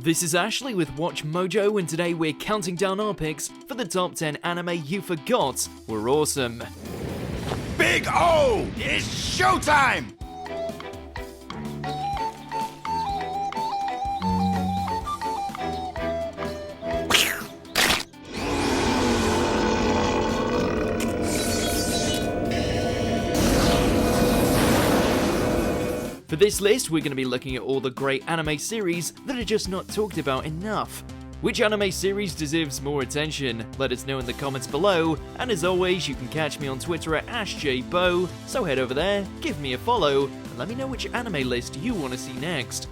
This is Ashley with Watch Mojo, and today we're counting down our picks for the top 10 anime you forgot were awesome. Big O! It's showtime! For this list, we're going to be looking at all the great anime series that are just not talked about enough. Which anime series deserves more attention? Let us know in the comments below, and as always, you can catch me on Twitter at AshJBo, so head over there, give me a follow, and let me know which anime list you want to see next.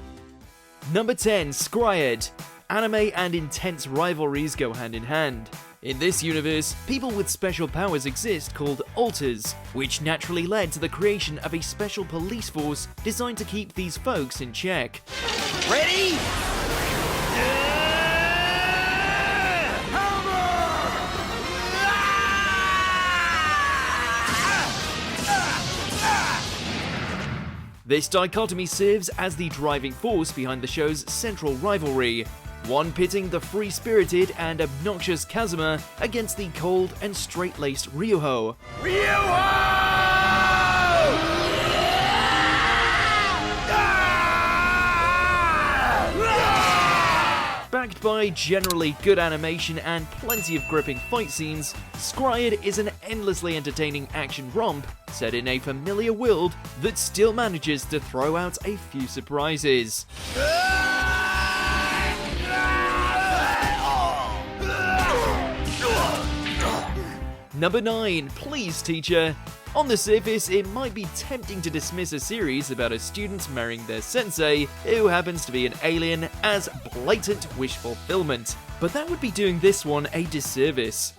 Number 10, Scryed. Anime and intense rivalries go hand in hand. In this universe, people with special powers exist called alters, which naturally led to the creation of a special police force designed to keep these folks in check. Ready? This dichotomy serves as the driving force behind the show's central rivalry, one pitting the free-spirited and obnoxious Kazuma against the cold and straight-laced Ryuho. Backed by generally good animation and plenty of gripping fight scenes, Scryed is an endlessly entertaining action romp set in a familiar world that still manages to throw out a few surprises. Number 9, Please Teacher. On the surface, it might be tempting to dismiss a series about a student marrying their sensei, who happens to be an alien, as blatant wish fulfillment. But that would be doing this one a disservice.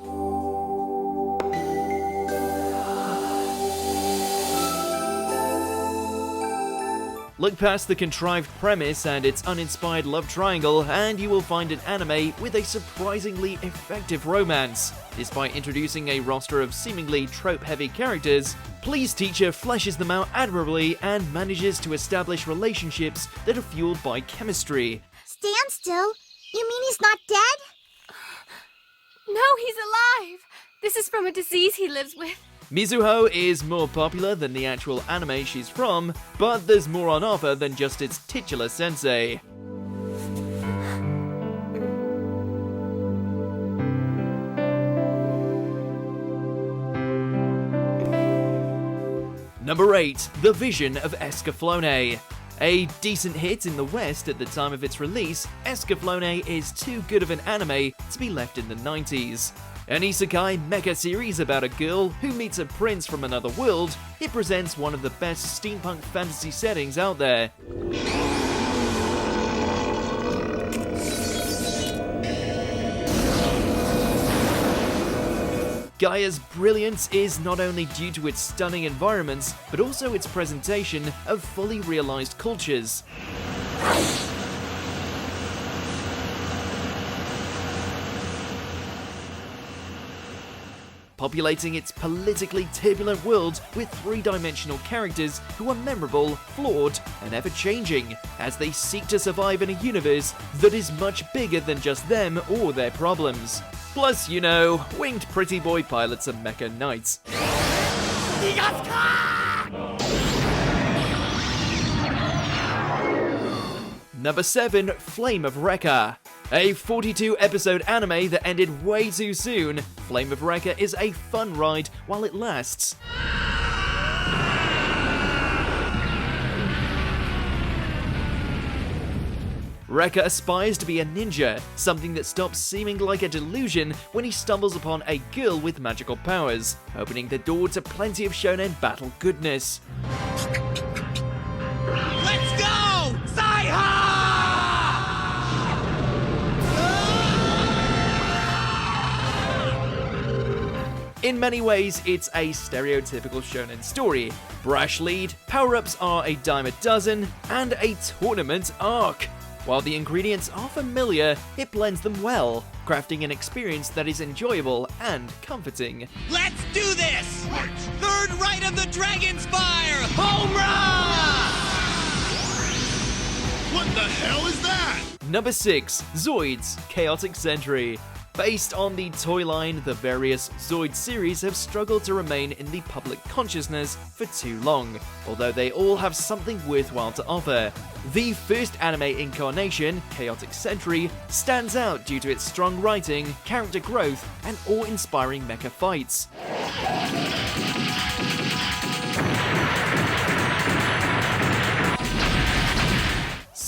Look past the contrived premise and its uninspired love triangle, and you will find an anime with a surprisingly effective romance. Despite introducing a roster of seemingly trope-heavy characters, Please Teacher fleshes them out admirably and manages to establish relationships that are fueled by chemistry. Stand still? You mean he's not dead? No, he's alive! This is from a disease he lives with. Mizuho is more popular than the actual anime she's from, but there's more on offer than just its titular sensei. Number 8, The Vision of Escaflone. A decent hit in the West at the time of its release, Escaflowne is too good of an anime to be left in the 90s. An isekai mecha series about a girl who meets a prince from another world, it presents one of the best steampunk fantasy settings out there. Gaia's brilliance is not only due to its stunning environments, but also its presentation of fully realized cultures. Populating its politically turbulent world with three-dimensional characters who are memorable, flawed, and ever-changing, as they seek to survive in a universe that is much bigger than just them or their problems. Plus, you know, winged pretty boy pilots and mecha knights. Number 7, Flame of Recca. A 42-episode anime that ended way too soon, Flame of Recca is a fun ride while it lasts. Recca aspires to be a ninja, something that stops seeming like a delusion when he stumbles upon a girl with magical powers, opening the door to plenty of shonen battle goodness. Let's go! Sai-ha! In many ways, it's a stereotypical shonen story. Brash lead, power-ups are a dime a dozen, and a tournament arc. While the ingredients are familiar, it blends them well, crafting an experience that is enjoyable and comforting. Let's do this! Third right of the Dragon's Fire! Home run! What the hell is that? Number 6. Zoids, Chaotic Sentry. Based on the toy line, the various Zoid series have struggled to remain in the public consciousness for too long, although they all have something worthwhile to offer. The first anime incarnation, Chaotic Sentry, stands out due to its strong writing, character growth, and awe-inspiring mecha fights.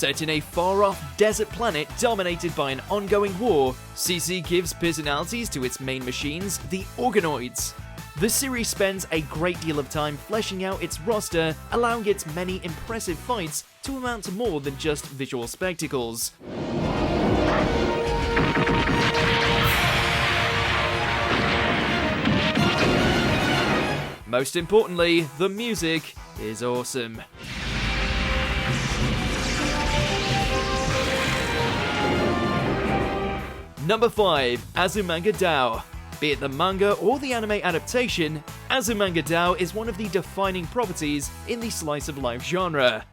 Set in a far-off desert planet dominated by an ongoing war, CC gives personalities to its main machines, the Organoids. The series spends a great deal of time fleshing out its roster, allowing its many impressive fights to amount to more than just visual spectacles. Most importantly, the music is awesome. Number 5. Azumanga Dao. Be it the manga or the anime adaptation, Azumanga Dao is one of the defining properties in the slice of life genre.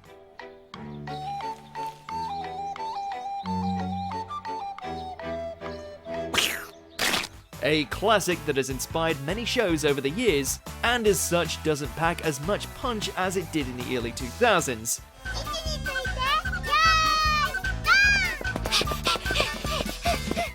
A classic that has inspired many shows over the years, and as such doesn't pack as much punch as it did in the early 2000s.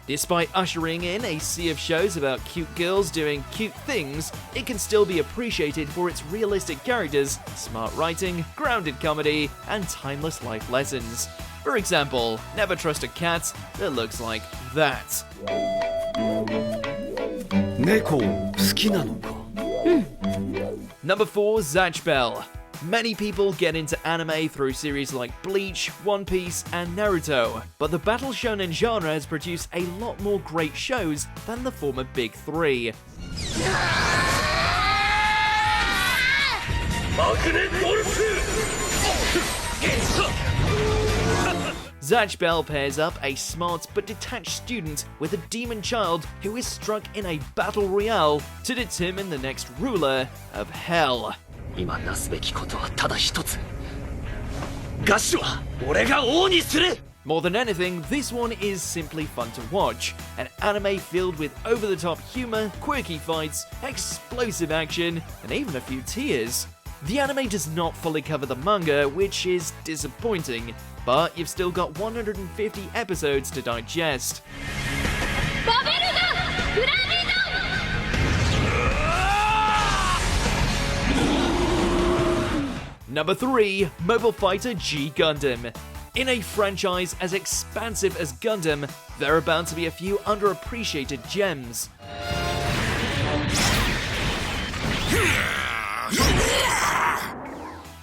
Despite ushering in a sea of shows about cute girls doing cute things, it can still be appreciated for its realistic characters, smart writing, grounded comedy, and timeless life lessons. For example, never trust a cat that looks like that. Number 4. Zac Bell. Many people get into anime through series like Bleach, One Piece, and Naruto, but the battle shonen genre has produced a lot more great shows than the former big three. Zac Bell pairs up a smart but detached student with a demon child who is struck in a battle royale to determine the next ruler of Hell. 今なすべきことはただ一つ。ガッシュは俺が王にする。 More than anything, this one is simply fun to watch. An anime filled with over-the-top humor, quirky fights, explosive action, and even a few tears. The anime does not fully cover the manga, which is disappointing, but you've still got 150 episodes to digest. Number 3. Mobile Fighter G Gundam. In a franchise as expansive as Gundam, there are bound to be a few underappreciated gems.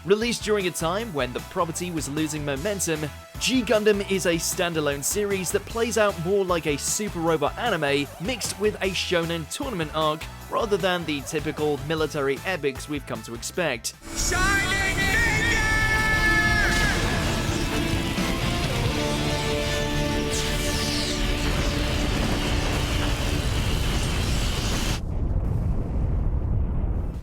Released during a time when the property was losing momentum, G Gundam is a standalone series that plays out more like a super robot anime mixed with a shonen tournament arc rather than the typical military epics we've come to expect. Shining Finger!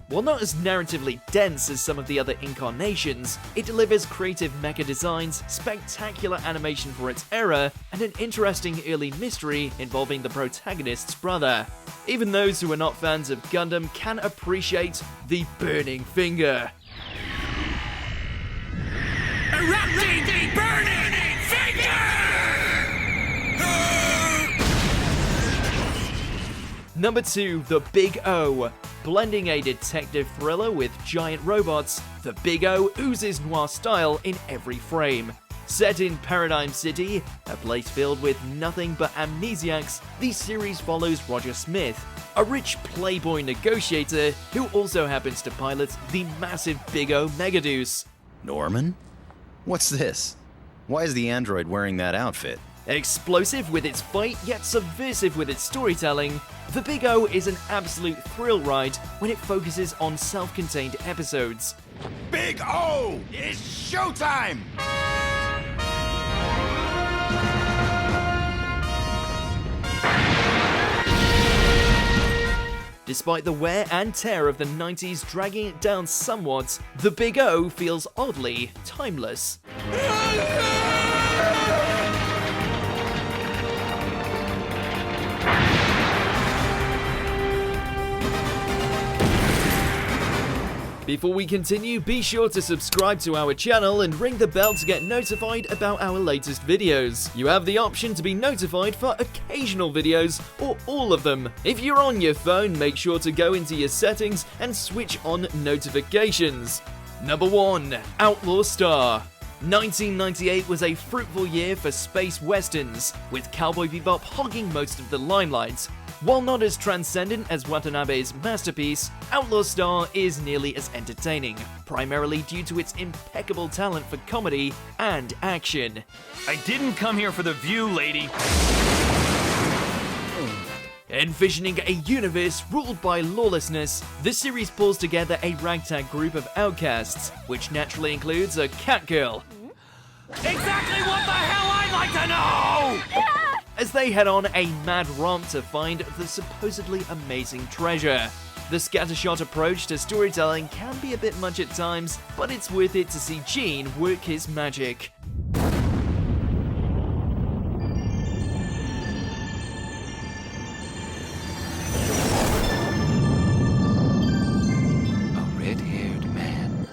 While not as narratively dense as some of the other incarnations, it delivers creative mecha designs, spectacular animation for its era, and an interesting early mystery involving the protagonist's brother. Even those who are not fans of Gundam can appreciate the burning finger. Erupting burning finger! Number 2. The Big O. Blending a detective thriller with giant robots, The Big O oozes noir style in every frame. Set in Paradigm City, a place filled with nothing but amnesiacs, the series follows Roger Smith, a rich playboy negotiator who also happens to pilot the massive Big O Megaduce. Norman? What's this? Why is the android wearing that outfit? Explosive with its fight, yet subversive with its storytelling, The Big O is an absolute thrill ride when it focuses on self-contained episodes. Big O! It's showtime! Despite the wear and tear of the 90s dragging it down somewhat, the Big O feels oddly timeless. Before we continue, be sure to subscribe to our channel and ring the bell to get notified about our latest videos. You have the option to be notified for occasional videos or all of them. If you're on your phone, make sure to go into your settings and switch on notifications. Number 1. Outlaw Star. 1998 was a fruitful year for space westerns, with Cowboy Bebop hogging most of the limelight. While not as transcendent as Watanabe's masterpiece, Outlaw Star is nearly as entertaining, primarily due to its impeccable talent for comedy and action. I didn't come here for the view, lady. Envisioning a universe ruled by lawlessness, this series pulls together a ragtag group of outcasts, which naturally includes a cat girl. Exactly what the hell I'd like to know! As they head on a mad romp to find the supposedly amazing treasure. The scattershot approach to storytelling can be a bit much at times, but it's worth it to see Gene work his magic. A red-haired man,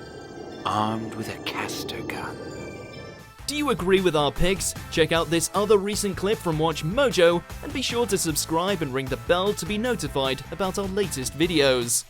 armed with a caster gun. Do you agree with our picks? Check out this other recent clip from WatchMojo and be sure to subscribe and ring the bell to be notified about our latest videos.